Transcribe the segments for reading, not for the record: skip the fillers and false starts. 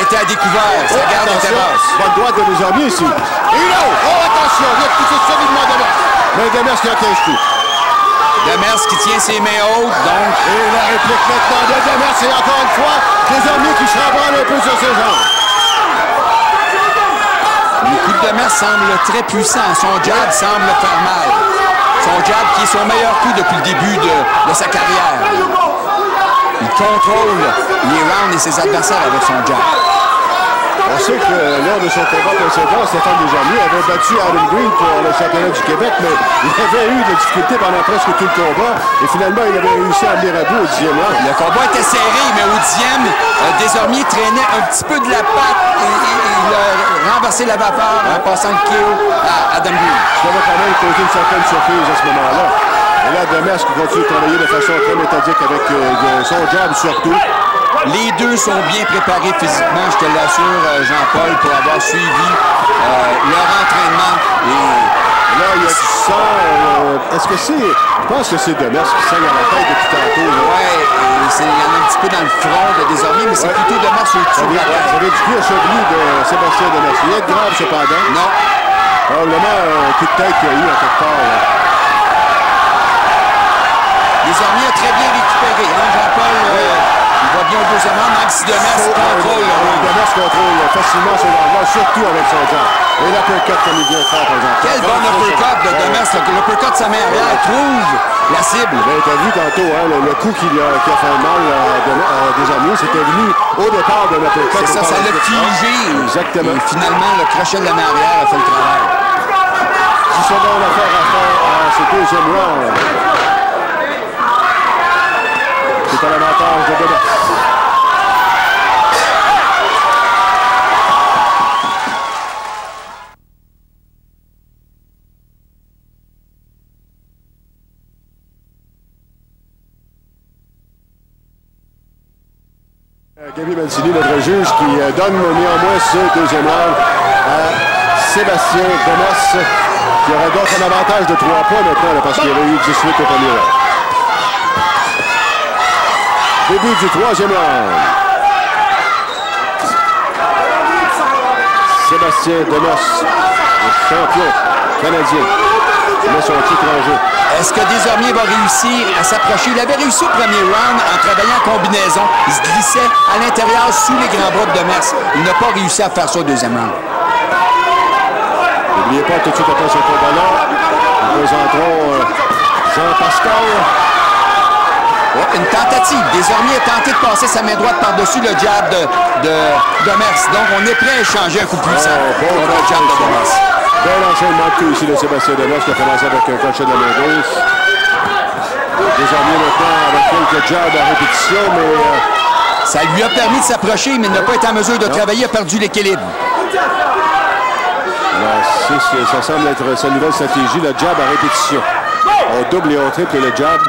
était à découvert. Sa garde était basse. Bonne droite de Desormiers ici. Et là, oh attention, il a poussé solidement Demers. Mais Demers qui a 15 coups. Demers qui tient ses mains hautes, donc. Et la réplique maintenant de Demers, c'est encore une fois Desormiers qui chambranle un peu sur ses jambes. Le coup de Demers semble très puissant. Son jab semble faire mal. Son jab qui est son meilleur coup depuis le début de sa carrière. Il contrôle les rounds et ses adversaires avec son jab. On sait que lors de son combat précédent, Stéphane Desormiers avait battu Adam Green pour le championnat du Québec, mais il avait eu des difficultés pendant presque tout le combat. Et finalement, il avait réussi à amener à bout au 10e round. Le combat était serré, mais au 10e, Desormiers traînait un petit peu de la patte et il a renversé la vapeur en passant le KO à Adam Green. Ça va quand même causer une certaine surprise à ce moment-là. Et là, Demers qui continue de travailler de façon très méthodique avec son jab surtout. Les deux sont bien préparés physiquement, je te l'assure, Jean-Paul, pour avoir suivi leur entraînement. Et là, il y a du sang. Est-ce que c'est... Je pense que c'est Demers qui saigne à la tête depuis tantôt. Oui, il y en a un petit peu dans le front de Desormiers, mais c'est plutôt Demers au-dessus de la tête. Ça vient du cuir chevelu de Sébastien Demers. Il est grave cependant. Non. Probablement un coup de tête qu'il y a eu à quelque part. Desormiers a très bien récupéré. Hein, Jean-Paul, il va bien au deuxième round, même si Demers contrôle. Demers contrôle facilement ce round-là, surtout avec son jab. Et l'uppercut comme il vient de faire, par exemple. Quel bon uppercut de Demers. L'uppercut de sa main arrière trouve la cible. Tu as vu tantôt, hein, le coup qui a fait mal à Desormiers, c'était venu au départ de l'uppercut. C'est ça, ça l'a figé. Exactement. Et finalement, le crochet de la main arrière a fait le travail. 10 secondes à faire à ce deuxième round. C'est à l'avantage de Demers. Gaby Mancini, notre juge, qui donne néanmoins ce deuxième round à Sébastien Demers, qui aurait donc un avantage de 3 points maintenant, là, parce qu'il y avait eu 18 au premier round. Début du troisième round. Sébastien Demers, le champion canadien, met son titre en jeu. Est-ce que Desormiers va réussir à s'approcher? Il avait réussi au premier round en travaillant en combinaison. Il se glissait à l'intérieur sous les grands bras de Demers. Il n'a pas réussi à faire ça au deuxième round. N'oubliez pas tout de suite après ce combat-là, nous présenterons Jean-Pascal. Ouais, une tentative. Desormiers a tenté de passer sa main droite par-dessus le jab de Demers. Donc, on est prêt à échanger un coup puissant pour le jab de Demers. Bel enchaînement de coups ici de Sébastien Demers qui a commencé avec un crochet de la main gauche. Desormiers maintenant avec quelques jabs à répétition, mais... Ça lui a permis de s'approcher, mais il n'a pas été en mesure de travailler, il a perdu l'équilibre. Ça semble être sa nouvelle stratégie, le jab à répétition. On double et on triple le jab.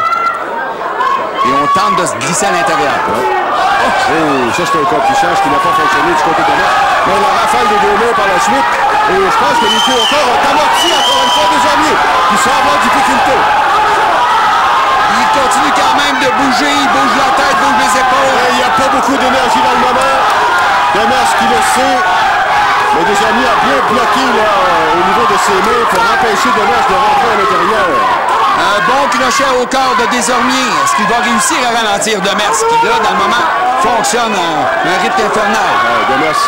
Et on tente de se glisser à l'intérieur. Oh, ça c'est un complichage qui n'a pas fonctionné du côté de Demers. Mais la rafale des deux mains par la suite. Et je pense que les coups encore ont amorti encore une fois Desormiers, qui semble avoir difficulté. Il continue quand même de bouger, il bouge la tête, bouge les épaules. Et il n'y a pas beaucoup d'énergie dans le moment. Demers qui le sait. Mais Desormiers a bien bloqué là, au niveau de ses mains pour empêcher Demers de rentrer à l'intérieur. Un bon crochet au corps de Desormiers. Est-ce qu'il va réussir à ralentir Demers, qui là, dans le moment, fonctionne à un rythme infernal? Demers,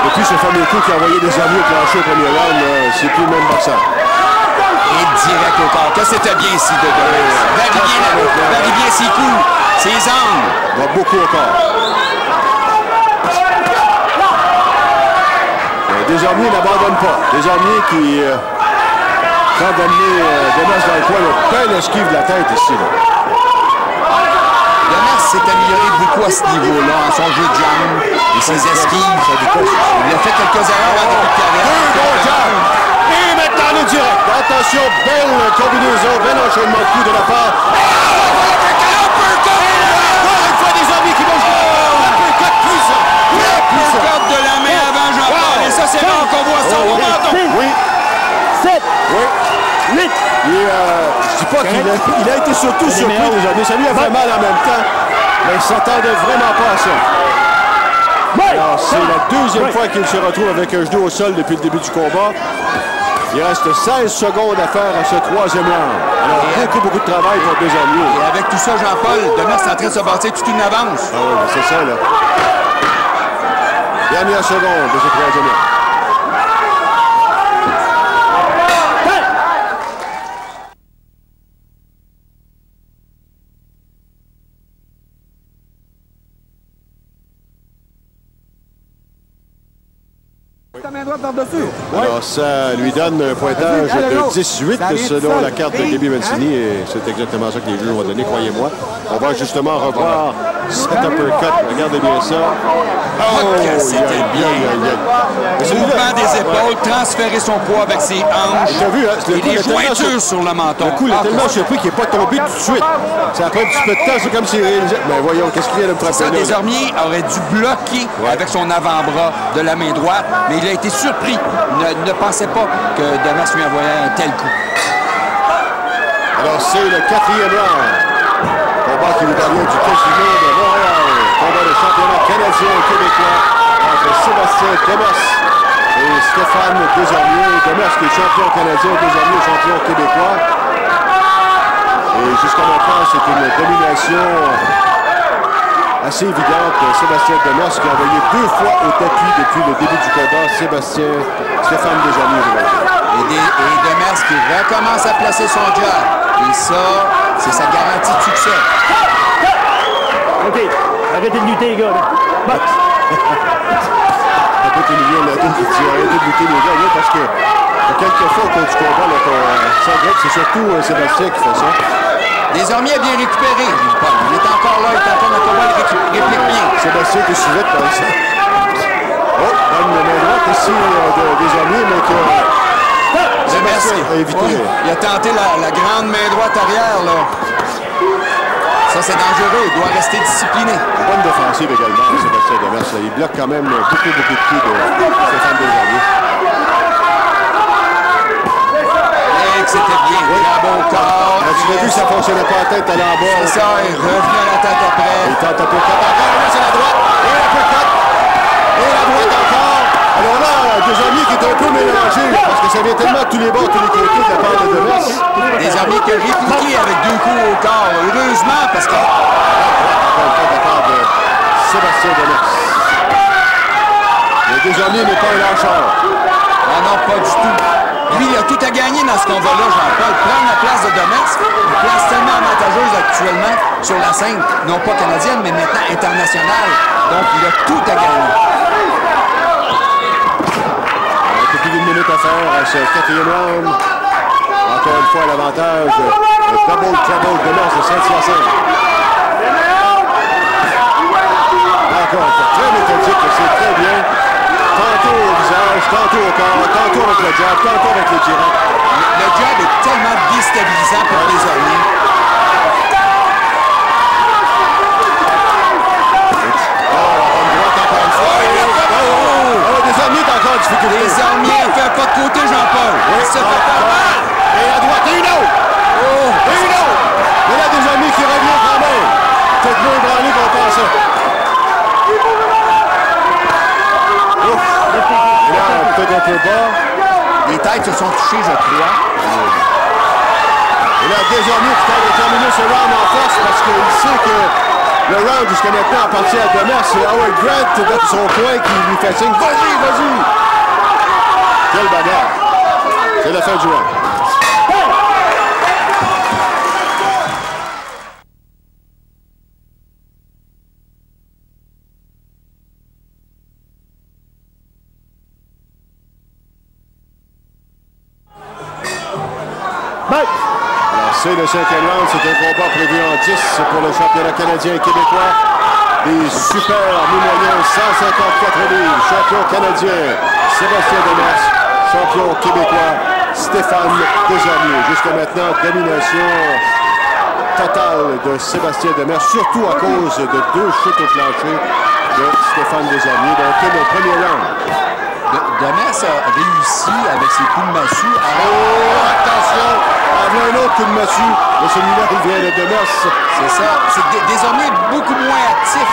depuis ce fameux coup qui a envoyé Desormiers au plancher au premier round, c'est plus le même boxeur. Et direct au corps. Que c'était bien ici de Demers. Varie bien ses coups, ses angles. Il va beaucoup au corps. Desormiers n'abandonne pas. Desormiers qui... quand d'amener Demers dans le coin, belle esquive de la tête ici. Demers s'est amélioré beaucoup à ce niveau-là, en son jeu de jambes et ses esquives. Il a fait quelques erreurs en début de carrière. Deux gros jambes. Et maintenant le direct. Attention, belle combinaison, bel enchaînement de coups de la part. Encore une fois Desormiers qui bouge. Uppercut puissant. Uppercut de la main avant Jean-Paul. Et ça, c'est rare qu'on voit ça au menton. Oui. 7. Oui. 8. Je dis pas qu'il a été surtout surpris Desormiers. Ça lui a fait mal en même temps. Mais il ne s'attendait vraiment pas à ça. Alors, c'est la deuxième fois qu'il se retrouve avec un genou au sol depuis le début du combat. Il reste 16 secondes à faire à ce troisième round. Alors, beaucoup de travail pour Desormiers. Et avec tout ça, Jean-Paul, Demers est en train de se bâtir toute une avance. Ah oui, c'est ça, là. Dernière seconde de ce troisième round. Ta main droite par-dessus. Alors, ça lui donne un pointage de 18 selon la carte de Gaby Mancini. Et c'est exactement ça que les juges ont donné, croyez-moi. On va justement revoir cet uppercut. Regardez bien ça. Oh, c'était bien. Mouvement des épaules, transférer son poids avec ses hanches. T'as vu, hein, et les jointures sur le menton. Le coup, il est tellement surpris qu'il n'est pas tombé tout de suite. Ça a pris un petit peu de temps, c'est comme s'il réalisait. Mais voyons, qu'est-ce qu'il vient de me frapper Ça, là? Desormiers aurait dû bloquer avec son avant-bras de la main droite, mais il a été surpris. Il ne pensait pas que Demers lui envoyait un tel coup. Alors, c'est le quatrième round. Combat qui nous parvient du Casino de Montréal. Combat de championnat canadien et québécois entre Sébastien Demers et Stéphane Desormiers. Demers qui est champion canadien, Desormiers champion québécois. Et jusqu'à maintenant, c'est une domination assez évidente de Sébastien Demers qui a envoyé 2 fois au tapis depuis le début du combat Stéphane Desormiers. Et Demers qui recommence à placer son jab. Et ça, c'est sa garantie de succès. OK. Arrêtez de lutter, les gars. Box. Arrêtez de lutter, les gars, oui, parce que quelquefois au cours du combat, c'est surtout Sébastien qui fait ça. Desormiers a bien récupéré. Il est encore là, il est en train de combat, il réplique bien. Sébastien qui suivait par exemple. Oh, donne la main droite ici Desormiers, mais que Sébastien a évité. Oui, il a tenté la grande main droite arrière, là. Ça, c'est dangereux. Il doit rester discipliné. Bonne défensive également, Sébastien Demers. Il bloque quand même beaucoup de coups de Stéphane Desormiers. Et que c'était bien. Oui. Bravo au corps. Tu l'as vu, ça ne fonctionnait pas à la tête, elle est en bas. C'est ça, il est revenu à la tête après. Il tente un peu de cut encore. Là, c'est la droite. Et un peu de cut. Et la droite encore. Alors là, Desormiers qui est un peu mélangé parce que ça vient tellement de tous les bords, tous les côtés de la part de Demers. Desormiers qui a répliqué avec 2 coups au corps. Heureusement, parce que... Sébastien Demers. Mais Desormiers n'est pas un lâcheur. Ah non, pas du tout. Lui, il a tout à gagner dans ce combat-là, Jean-Paul. Prendre la place de Demers, une place tellement avantageuse actuellement sur la scène, non pas canadienne, mais maintenant internationale. Donc, il a tout à gagner. Un peu plus d'une minute à faire à ce quatrième round. Encore une fois, l'avantage. Le double trouble Demers de Saint-Hyacinthe. Encore une fois, très méthodique, c'est très bien. Tantôt au visage, tantôt au corps, tantôt avec le jab, tantôt avec les directs. Le jab est tellement déstabilisant pour Desormiers. Desormiers est encore en difficulté. Desormiers fait un pas de côté, Jean-Paul. Oui, Il se fait pas mal. Et à droite, et une autre. Oh. Et une autre. Mais là, Desormiers qui revient quand même. Peut-être moins branlé qu'on pensait. Et là, peut-être un peu bas. Les têtes se sont touchées, je crois. Et là, Desormiers qui tente de terminer ce round en force parce qu'il sait que le round jusqu'à maintenant appartient à Demers. C'est Howard Grant dans son coin qui lui fait signe. Vas-y, vas-y! Quelle bagarre! C'est la fin du round. Alors, c'est le 5e round. C'est un combat prévu en 10 pour le championnat canadien et québécois. Des super mi-moyens, 154 livres. Champion canadien, Sébastien Demers. Champion québécois, Stéphane Desormiers. Jusqu'à maintenant, domination totale de Sébastien Demers, surtout à cause de 2 chutes au plancher de Stéphane Desormiers. Donc, le premier round. Demers a réussi avec ses coups de massue à... Oh, attention! Un autre coup de massue. Mais celui-là, il vient de Demers. C'est ça. C'est désormais beaucoup moins actif.